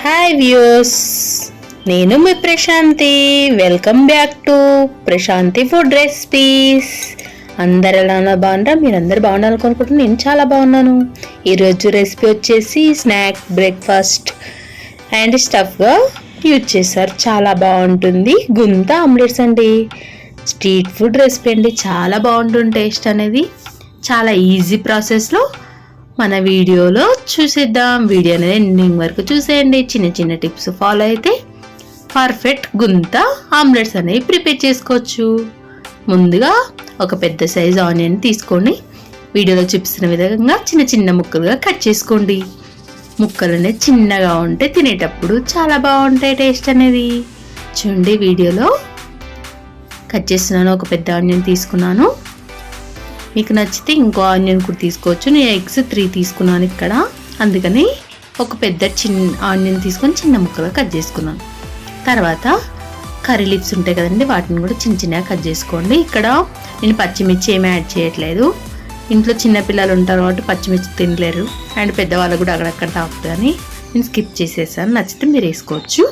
Hi views, నేను మీ Prashanthi. Welcome back to Prashanthi food recipes. అందరు ఎలా బాగున్నారా? మీరందరూ బాగుండాలని అనుకుంటున్నాను. నేను చాలా బాగున్నాను. ఈరోజు రెసిపీ వచ్చేసి స్నాక్, బ్రేక్ఫాస్ట్ అండ్ స్టఫ్గా యూజ్ చేశారు. చాలా బాగుంటుంది. గుంత ఆమ్లెట్స్ అండి. స్ట్రీట్ ఫుడ్ రెసిపీ అండి. చాలా బాగుంటుంది టేస్ట్ అనేది. చాలా ఈజీ ప్రాసెస్లో మన వీడియోలో చూసేద్దాం. వీడియో అనేది ఎండింగ్ వరకు చూసేయండి. చిన్న చిన్న టిప్స్ ఫాలో అయితే పర్ఫెక్ట్ గుంత ఆమ్లెట్స్ అనేవి ప్రిపేర్ చేసుకోవచ్చు. ముందుగా ఒక పెద్ద సైజు ఆనియన్ తీసుకొని వీడియోలో చూపిస్తున్న విధంగా చిన్న చిన్న ముక్కలుగా కట్ చేసుకోండి. ముక్కలు అనేది చిన్నగా ఉంటే తినేటప్పుడు చాలా బాగుంటాయి టేస్ట్ అనేది. చూడండి, వీడియోలో కట్ చేస్తున్నాను. ఒక పెద్ద ఆనియన్ తీసుకున్నాను. మీకు నచ్చితే ఇంకో ఆనియన్ కూడా తీసుకోవచ్చు. నేను ఎగ్స్ 3 తీసుకున్నాను ఇక్కడ, అందుకని ఒక పెద్ద చిన్న ఆనియన్ తీసుకొని చిన్న ముక్కలుగా కట్ చేసుకున్నాను. తర్వాత కర్రీ లీవ్స్ ఉంటాయి కదండి, వాటిని కూడా చిన్న చిన్నగా కట్ చేసుకోండి. ఇక్కడ నేను పచ్చిమిర్చి ఏమీ యాడ్ చేయట్లేదు. ఇంట్లో చిన్న పిల్లలు ఉంటారు కాబట్టి పచ్చిమిర్చి తినలేరు, అండ్ పెద్దవాళ్ళు కూడా అక్కడక్కడ తాకుతుందని నేను స్కిప్ చేసేసాను. నచ్చితే మీరు వేసుకోవచ్చు.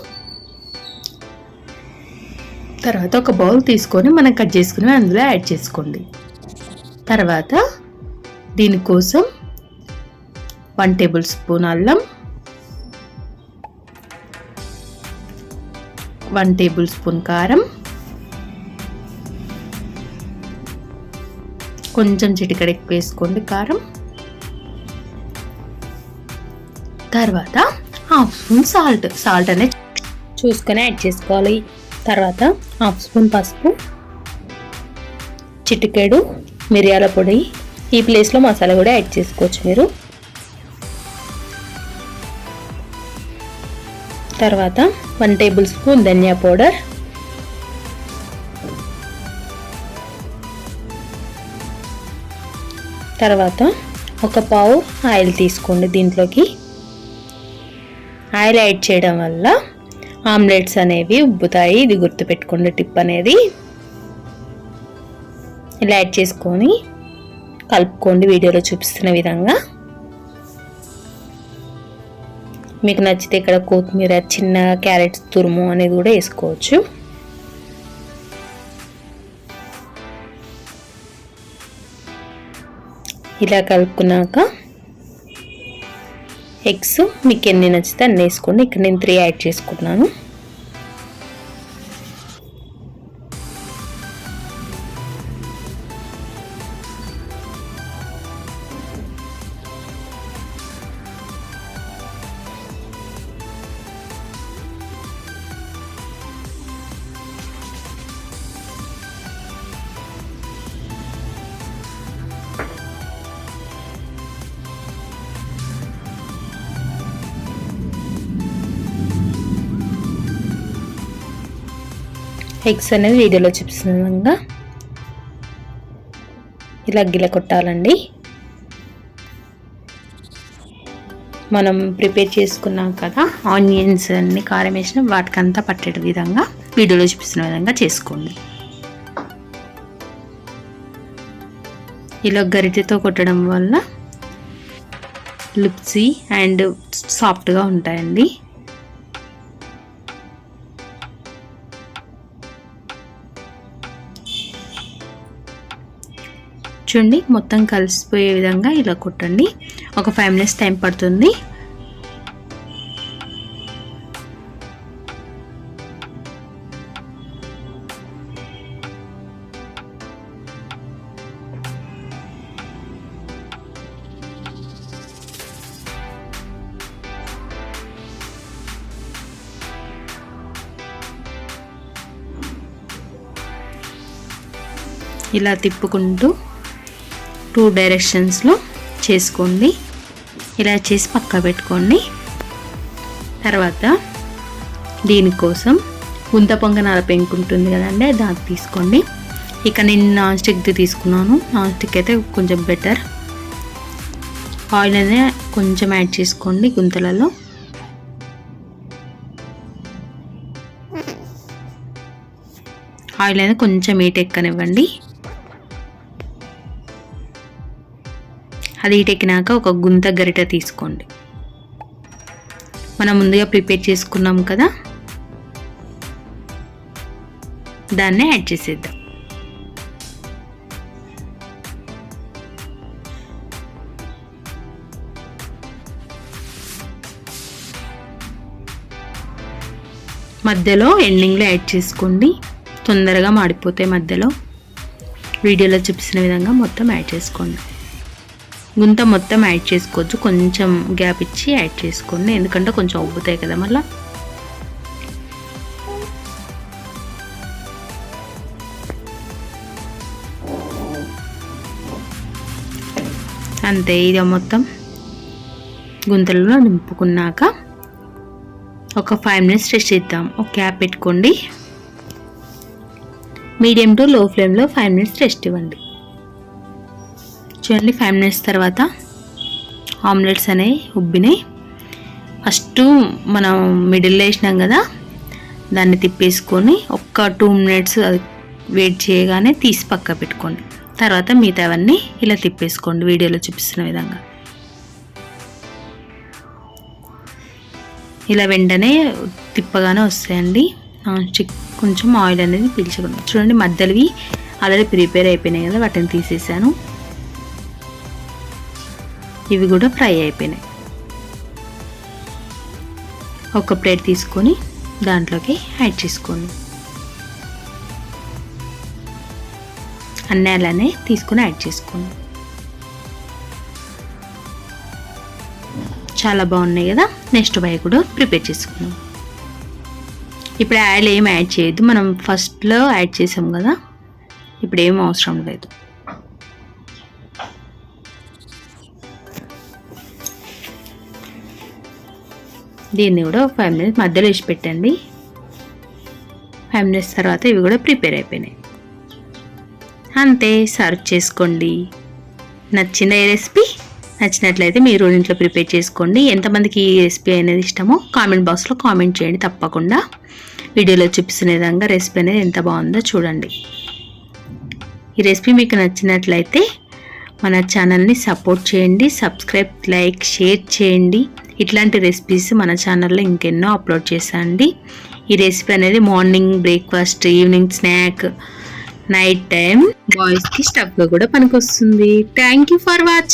తర్వాత ఒక బౌల్ తీసుకొని మనం కట్ చేసుకుని అందులో యాడ్ చేసుకోండి. తర్వాత దీనికోసం 1 టేబుల్ స్పూన్ అల్లం, 1 టేబుల్ స్పూన్ కారం, కొంచెం చిటికెడ ఎక్కువ వేసుకోండి కారం. తర్వాత 1/2 స్పూన్ సాల్ట్ అనేది చూసుకొని యాడ్ చేసుకోవాలి. తర్వాత 1/2 స్పూన్ పసుపు, చిటికెడు మిరియాల పొడి. ఈ ప్లేస్లో మసాలా కూడా యాడ్ చేసుకోవచ్చు మీరు. తర్వాత 1 టేబుల్ స్పూన్ ధనియా పౌడర్, తర్వాత 1 పావు ఆయిల్ తీసుకోండి. దీంట్లోకి ఆయిల్ యాడ్ చేయడం వల్ల ఆమ్లెట్స్ అనేవి ఉబ్బుతాయి. ఇది గుర్తుపెట్టుకోండి టిప్ అనేది. ఇలా యాడ్ చేసుకొని కలుపుకోండి వీడియోలో చూపిస్తున్న విధంగా. మీకు నచ్చితే ఇక్కడ కొత్తిమీర, చిన్న క్యారెట్ తురుము అనేది కూడా వేసుకోవచ్చు. ఇలా కలుపుకున్నాక ఎగ్స్ మీకు ఎన్ని నచ్చితే అన్ని వేసుకోండి. ఇక్కడ నేను 3 యాడ్ చేసుకున్నాను. ఎగ్స్ అనేది వీడియోలో చూపిస్తున్న విధంగా ఇలా గిల కొట్టాలండి. మనం ప్రిపేర్ చేసుకున్నాం కదా ఆనియన్స్ అన్ని కారం వేసిన వాటికంతా పట్టే విధంగా వీడియోలో చూపిస్తున్న విధంగా చేసుకోండి. ఇలా గరిటెతో కొట్టడం వల్ల లుప్సీ అండ్ సాఫ్ట్గా ఉంటాయండి. చూడండి, మొత్తం కలిసిపోయే విధంగా ఇలా కొట్టండి. ఒక 5 మినిట్స్ టైం పడుతుంది. ఇలా తిప్పుకుంటూ 2 డైరెక్షన్స్లో చేసుకోండి. ఇలా చేసి పక్క పెట్టుకోండి. తర్వాత దీనికోసం గుంత పొంగనాల పెంకు ఉంటుంది కదండి, దాన్ని తీసుకోండి. ఇక నేను నాన్ స్టిక్ది తీసుకున్నాను. నాన్ స్టిక్ అయితే కొంచెం బెటర్. ఆయిల్ అనేది కొంచెం యాడ్ చేసుకోండి గుంతలలో. ఆయిల్ అనేది కొంచెం హీట్ ఎక్కనివ్వండి. అది హీట్ ఎక్కినాక ఒక గుంత గరిట తీసుకోండి. మనం ముందుగా ప్రిపేర్ చేసుకున్నాం కదా, దాన్ని యాడ్ చేసేద్దాం. మధ్యలో ఎండింగ్లో యాడ్ చేసుకోండి, తొందరగా మాడిపోతాయి. మధ్యలో వీడియోలో చూపిస్తున్న విధంగా మొత్తం యాడ్ చేసుకోండి. గుంత మొత్తం యాడ్ చేసుకోవచ్చు, కొంచెం గ్యాప్ ఇచ్చి యాడ్ చేసుకోండి, ఎందుకంటే కొంచెం ఉబ్బుతాయి కదా మళ్ళీ. అంతే, ఇది మొత్తం గుంతలలో నింపుకున్నాక ఒక 5 minutes రెస్ట్ ఇద్దాం. ఒక క్యాప్ పెట్టుకోండి, మీడియం టు లో ఫ్లేమ్లో 5 minutes రెస్ట్ ఇవ్వండి. చూడండి, 5 minutes తర్వాత ఆమ్లెట్స్ అనేవి ఉబ్బినాయి. ఫస్ట్ మనం మిడిల్లో వేసినాం కదా, దాన్ని తిప్పేసుకొని ఒక 2 minutes వెయిట్ చేయగానే తీసి పక్క పెట్టుకోండి. తర్వాత మిగతావన్నీ ఇలా తిప్పేసుకోండి వీడియోలో చూపిస్తున్న విధంగా. ఇలా వెంటనే తిప్పగానే వస్తాయండి. నాన్ స్టిక్ కొంచెం ఆయిల్ అనేది పీల్చుకోండి. చూడండి, మధ్యలోవి ఆల్రెడీ ప్రిపేర్ అయిపోయినాయి కదా, వాటిని తీసేసాను. ఇవి కూడా ఫ్రై అయిపోయినాయి. ఒక ప్లేట్ తీసుకొని దాంట్లోకి యాడ్ చేసుకోండి. అన్నీ అలానే తీసుకొని యాడ్ చేసుకోండి. చాలా బాగున్నాయి కదా. నెక్స్ట్ బై కూడా ప్రిపేర్ చేసుకున్నాం. ఇప్పుడు ఆయిల్ ఏం యాడ్ చేయొద్దు, మనం ఫస్ట్లో యాడ్ చేసాం కదా, ఇప్పుడు ఏం అవసరం లేదు. దీన్ని కూడా 5 minutes మధ్యలో వేసి పెట్టండి. 5 minutes తర్వాత ఇవి కూడా ప్రిపేర్ అయిపోయినాయి. అంతే, సర్వ్ చేసుకోండి. నచ్చిందా ఈ రెసిపీ? నచ్చినట్లయితే మీరు ఇంట్లో ప్రిపేర్ చేసుకోండి. ఎంతమందికి ఈ రెసిపీ అనేది ఇష్టమో కామెంట్ బాక్స్లో కామెంట్ చేయండి తప్పకుండా. వీడియోలో చూపిస్తున్న విధంగా రెసిపీ అనేది ఎంత బాగుందో చూడండి. ఈ రెసిపీ మీకు నచ్చినట్లయితే మన ఛానల్ని సపోర్ట్ చేయండి, సబ్స్క్రైబ్, లైక్, షేర్ చేయండి. ఇట్లాంటి రెసిపీస్ మన ఛానల్లో ఇంకెన్నో అప్లోడ్ చేశానండి. ఈ రెసిపీ అనేది morning breakfast, evening snack, night time బాయ్స్కి స్టఫ్గా కూడా పనికొస్తుంది. Thank you for watching.